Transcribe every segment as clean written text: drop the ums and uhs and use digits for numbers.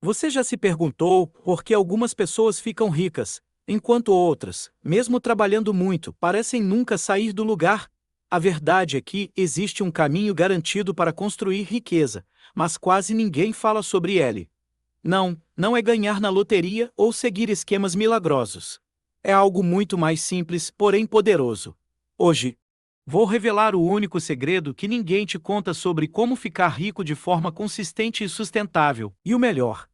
Você já se perguntou por que algumas pessoas ficam ricas, enquanto outras, mesmo trabalhando muito, parecem nunca sair do lugar? A verdade é que existe um caminho garantido para construir riqueza, mas quase ninguém fala sobre ele. Não é ganhar na loteria ou seguir esquemas milagrosos. É algo muito mais simples, porém poderoso. Hoje, vou revelar o único segredo que ninguém te conta sobre como ficar rico de forma consistente e sustentável. E o melhor,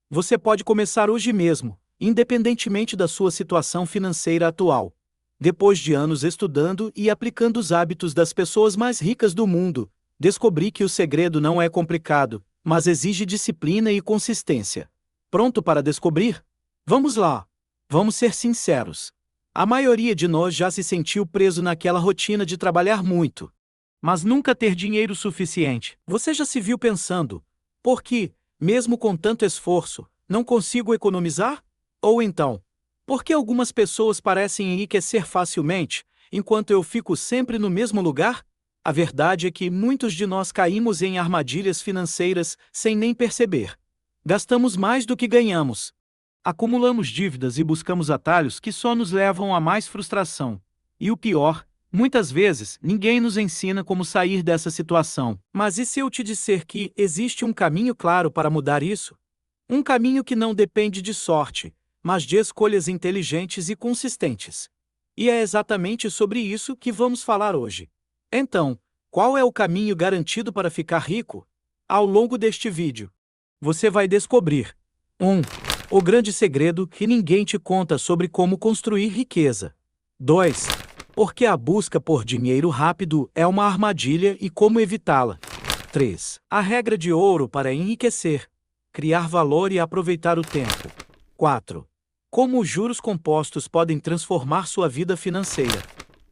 você pode começar hoje mesmo, independentemente da sua situação financeira atual. Depois de anos estudando e aplicando os hábitos das pessoas mais ricas do mundo, descobri que o segredo não é complicado, mas exige disciplina e consistência. Pronto para descobrir? Vamos lá! Vamos ser sinceros. A maioria de nós já se sentiu preso naquela rotina de trabalhar muito, mas nunca ter dinheiro suficiente. Você já se viu pensando, por que, mesmo com tanto esforço, não consigo economizar? Ou então, por que algumas pessoas parecem enriquecer facilmente, enquanto eu fico sempre no mesmo lugar? A verdade é que muitos de nós caímos em armadilhas financeiras sem nem perceber. Gastamos mais do que ganhamos. Acumulamos dívidas e buscamos atalhos que só nos levam a mais frustração. E o pior, muitas vezes, ninguém nos ensina como sair dessa situação. Mas e se eu te disser que existe um caminho claro para mudar isso? Um caminho que não depende de sorte, mas de escolhas inteligentes e consistentes. E é exatamente sobre isso que vamos falar hoje. Então, qual é o caminho garantido para ficar rico? Ao longo deste vídeo, você vai descobrir 1. O grande segredo que ninguém te conta sobre como construir riqueza. 2. Porque a busca por dinheiro rápido é uma armadilha e como evitá-la. 3. A regra de ouro para enriquecer, criar valor e aproveitar o tempo. 4. Como os juros compostos podem transformar sua vida financeira.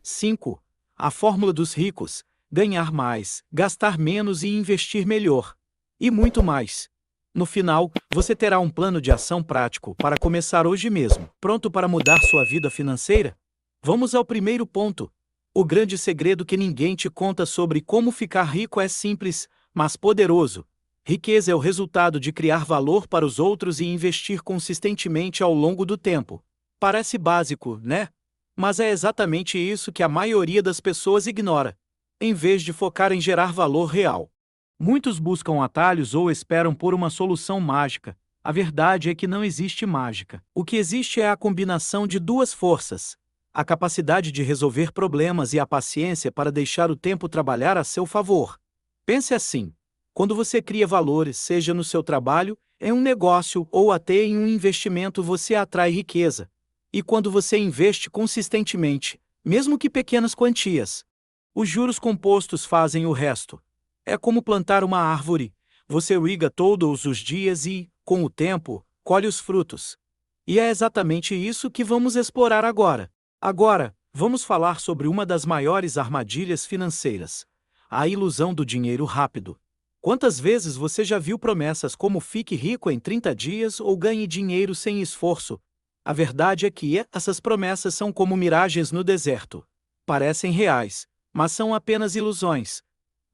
5. A fórmula dos ricos, ganhar mais, gastar menos e investir melhor. E muito mais. No final, você terá um plano de ação prático para começar hoje mesmo. Pronto para mudar sua vida financeira? Vamos ao primeiro ponto. O grande segredo que ninguém te conta sobre como ficar rico é simples, mas poderoso. Riqueza é o resultado de criar valor para os outros e investir consistentemente ao longo do tempo. Parece básico, né? Mas é exatamente isso que a maioria das pessoas ignora, em vez de focar em gerar valor real. Muitos buscam atalhos ou esperam por uma solução mágica. A verdade é que não existe mágica. O que existe é a combinação de duas forças: a capacidade de resolver problemas e a paciência para deixar o tempo trabalhar a seu favor. Pense assim: quando você cria valores, seja no seu trabalho, em um negócio ou até em um investimento, você atrai riqueza. E quando você investe consistentemente, mesmo que pequenas quantias, os juros compostos fazem o resto. É como plantar uma árvore. Você irriga todos os dias e, com o tempo, colhe os frutos. E é exatamente isso que vamos explorar agora. Agora, vamos falar sobre uma das maiores armadilhas financeiras: a ilusão do dinheiro rápido. Quantas vezes você já viu promessas como fique rico em 30 dias ou ganhe dinheiro sem esforço? A verdade é que essas promessas são como miragens no deserto. Parecem reais, mas são apenas ilusões.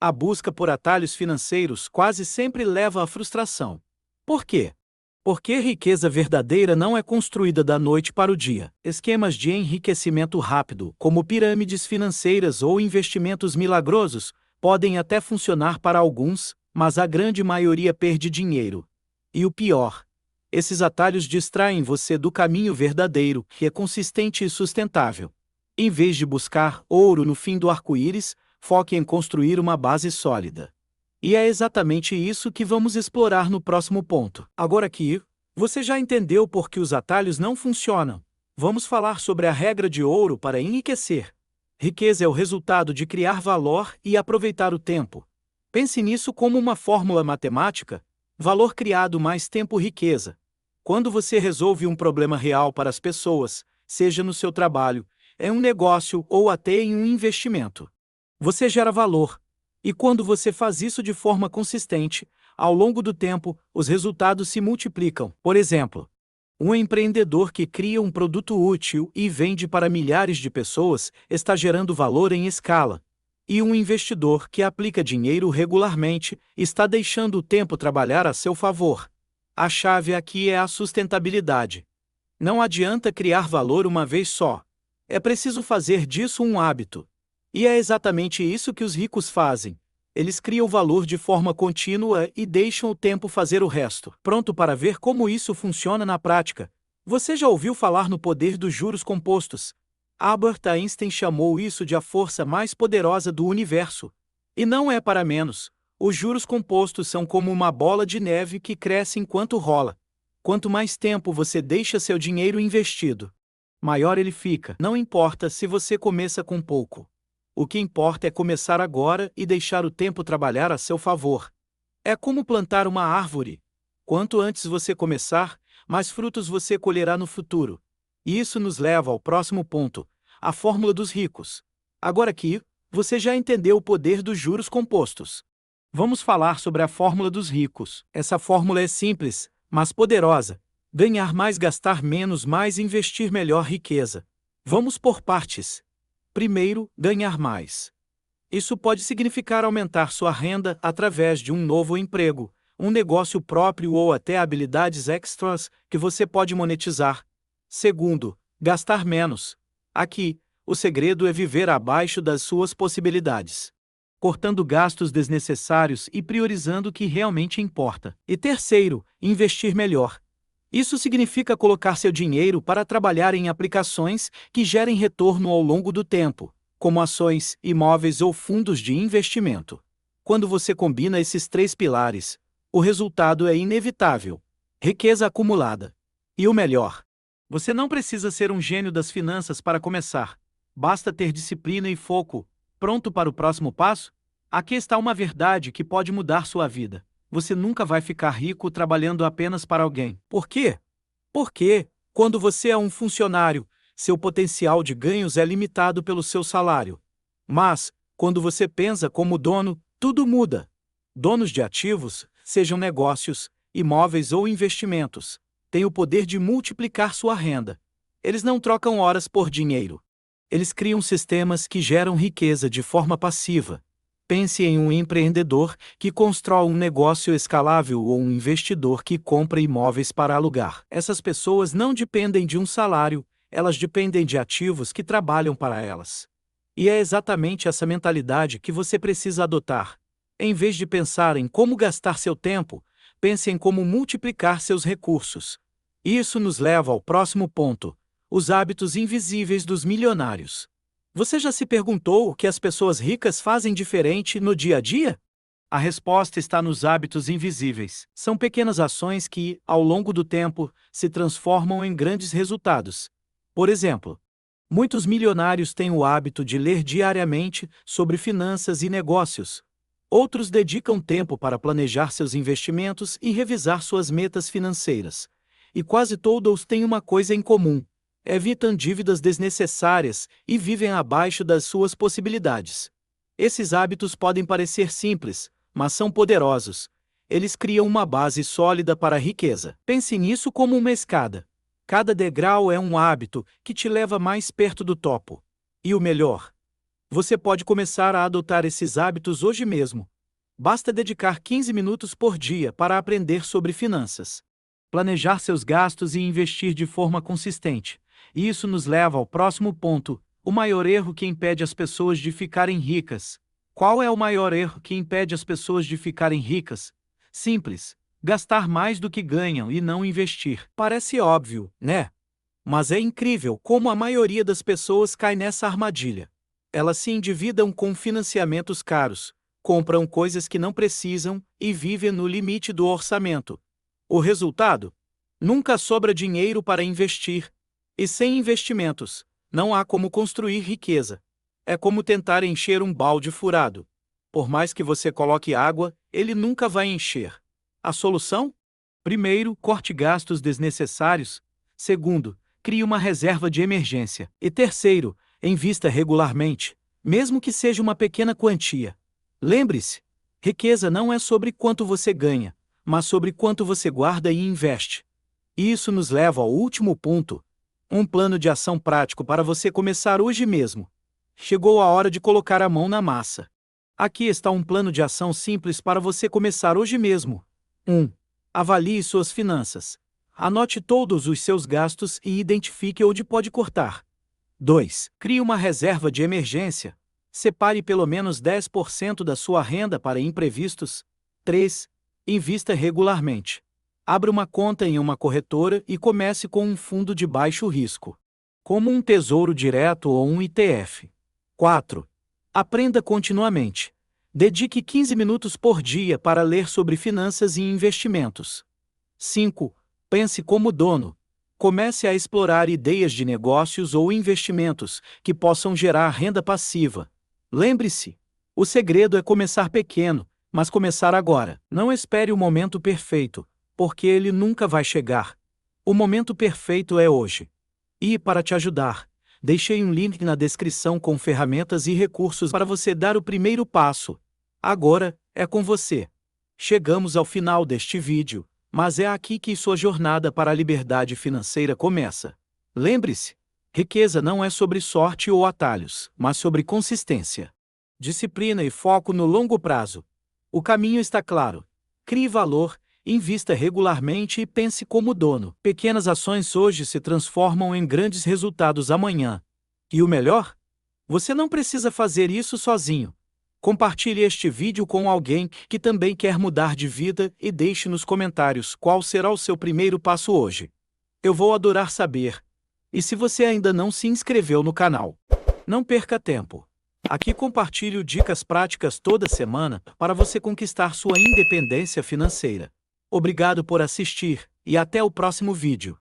A busca por atalhos financeiros quase sempre leva à frustração. Por quê? Porque riqueza verdadeira não é construída da noite para o dia. Esquemas de enriquecimento rápido, como pirâmides financeiras ou investimentos milagrosos, podem até funcionar para alguns, mas a grande maioria perde dinheiro. E o pior, esses atalhos distraem você do caminho verdadeiro, que é consistente e sustentável. Em vez de buscar ouro no fim do arco-íris, foque em construir uma base sólida. E é exatamente isso que vamos explorar no próximo ponto. Agora que você já entendeu por que os atalhos não funcionam, vamos falar sobre a regra de ouro para enriquecer. Riqueza é o resultado de criar valor e aproveitar o tempo. Pense nisso como uma fórmula matemática: valor criado mais tempo riqueza. Quando você resolve um problema real para as pessoas, seja no seu trabalho, em um negócio ou até em um investimento, você gera valor. E quando você faz isso de forma consistente, ao longo do tempo, os resultados se multiplicam. Por exemplo, um empreendedor que cria um produto útil e vende para milhares de pessoas está gerando valor em escala. E um investidor que aplica dinheiro regularmente está deixando o tempo trabalhar a seu favor. A chave aqui é a sustentabilidade. Não adianta criar valor uma vez só. É preciso fazer disso um hábito. E é exatamente isso que os ricos fazem. Eles criam valor de forma contínua e deixam o tempo fazer o resto. Pronto para ver como isso funciona na prática? Você já ouviu falar no poder dos juros compostos? Albert Einstein chamou isso de a força mais poderosa do universo. E não é para menos. Os juros compostos são como uma bola de neve que cresce enquanto rola. Quanto mais tempo você deixa seu dinheiro investido, maior ele fica. Não importa se você começa com pouco. O que importa é começar agora e deixar o tempo trabalhar a seu favor. É como plantar uma árvore. Quanto antes você começar, mais frutos você colherá no futuro. E isso nos leva ao próximo ponto, a fórmula dos ricos. Agora aqui, você já entendeu o poder dos juros compostos. Vamos falar sobre a fórmula dos ricos. Essa fórmula é simples, mas poderosa. Ganhar mais, gastar menos, mais investir melhor riqueza. Vamos por partes. Primeiro, ganhar mais. Isso pode significar aumentar sua renda através de um novo emprego, um negócio próprio ou até habilidades extras que você pode monetizar. Segundo, gastar menos. Aqui, o segredo é viver abaixo das suas possibilidades, cortando gastos desnecessários e priorizando o que realmente importa. E terceiro, investir melhor. Isso significa colocar seu dinheiro para trabalhar em aplicações que gerem retorno ao longo do tempo, como ações, imóveis ou fundos de investimento. Quando você combina esses três pilares, o resultado é inevitável: riqueza acumulada. E o melhor, você não precisa ser um gênio das finanças para começar. Basta ter disciplina e foco. Pronto para o próximo passo? Aqui está uma verdade que pode mudar sua vida. Você nunca vai ficar rico trabalhando apenas para alguém. Por quê? Porque, quando você é um funcionário, seu potencial de ganhos é limitado pelo seu salário. Mas, quando você pensa como dono, tudo muda. Donos de ativos, sejam negócios, imóveis ou investimentos, têm o poder de multiplicar sua renda. Eles não trocam horas por dinheiro. Eles criam sistemas que geram riqueza de forma passiva. Pense em um empreendedor que constrói um negócio escalável ou um investidor que compra imóveis para alugar. Essas pessoas não dependem de um salário, elas dependem de ativos que trabalham para elas. E é exatamente essa mentalidade que você precisa adotar. Em vez de pensar em como gastar seu tempo, pense em como multiplicar seus recursos. Isso nos leva ao próximo ponto: os hábitos invisíveis dos milionários. Você já se perguntou o que as pessoas ricas fazem diferente no dia a dia? A resposta está nos hábitos invisíveis. São pequenas ações que, ao longo do tempo, se transformam em grandes resultados. Por exemplo, muitos milionários têm o hábito de ler diariamente sobre finanças e negócios. Outros dedicam tempo para planejar seus investimentos e revisar suas metas financeiras. E quase todos têm uma coisa em comum: evitam dívidas desnecessárias e vivem abaixo das suas possibilidades. Esses hábitos podem parecer simples, mas são poderosos. Eles criam uma base sólida para a riqueza. Pense nisso como uma escada. Cada degrau é um hábito que te leva mais perto do topo. E o melhor, você pode começar a adotar esses hábitos hoje mesmo. Basta dedicar 15 minutos por dia para aprender sobre finanças, planejar seus gastos e investir de forma consistente. E isso nos leva ao próximo ponto: o maior erro que impede as pessoas de ficarem ricas. Qual é o maior erro que impede as pessoas de ficarem ricas? Simples: gastar mais do que ganham e não investir. Parece óbvio, né? Mas é incrível como a maioria das pessoas cai nessa armadilha. Elas se endividam com financiamentos caros, compram coisas que não precisam e vivem no limite do orçamento. O resultado? Nunca sobra dinheiro para investir. E sem investimentos, não há como construir riqueza. É como tentar encher um balde furado. Por mais que você coloque água, ele nunca vai encher. A solução? Primeiro, corte gastos desnecessários. Segundo, crie uma reserva de emergência. E terceiro, invista regularmente, mesmo que seja uma pequena quantia. Lembre-se, riqueza não é sobre quanto você ganha, mas sobre quanto você guarda e investe. Isso nos leva ao último ponto: um plano de ação prático para você começar hoje mesmo. Chegou a hora de colocar a mão na massa. Aqui está um plano de ação simples para você começar hoje mesmo. 1. Avalie suas finanças. Anote todos os seus gastos e identifique onde pode cortar. 2. Crie uma reserva de emergência. Separe pelo menos 10% da sua renda para imprevistos. 3. Invista regularmente. Abra uma conta em uma corretora e comece com um fundo de baixo risco, como um tesouro direto ou um ETF. 4. Aprenda continuamente. Dedique 15 minutos por dia para ler sobre finanças e investimentos. 5. Pense como dono. Comece a explorar ideias de negócios ou investimentos que possam gerar renda passiva. Lembre-se, o segredo é começar pequeno, mas começar agora. Não espere o momento perfeito, porque ele nunca vai chegar. O momento perfeito é hoje. E, para te ajudar, deixei um link na descrição com ferramentas e recursos para você dar o primeiro passo. Agora, é com você. Chegamos ao final deste vídeo, mas é aqui que sua jornada para a liberdade financeira começa. Lembre-se, riqueza não é sobre sorte ou atalhos, mas sobre consistência, disciplina e foco no longo prazo. O caminho está claro. Crie valor, invista regularmente e pense como dono. Pequenas ações hoje se transformam em grandes resultados amanhã. E o melhor? Você não precisa fazer isso sozinho. Compartilhe este vídeo com alguém que também quer mudar de vida e deixe nos comentários qual será o seu primeiro passo hoje. Eu vou adorar saber. E se você ainda não se inscreveu no canal, não perca tempo. Aqui compartilho dicas práticas toda semana para você conquistar sua independência financeira. Obrigado por assistir e até o próximo vídeo.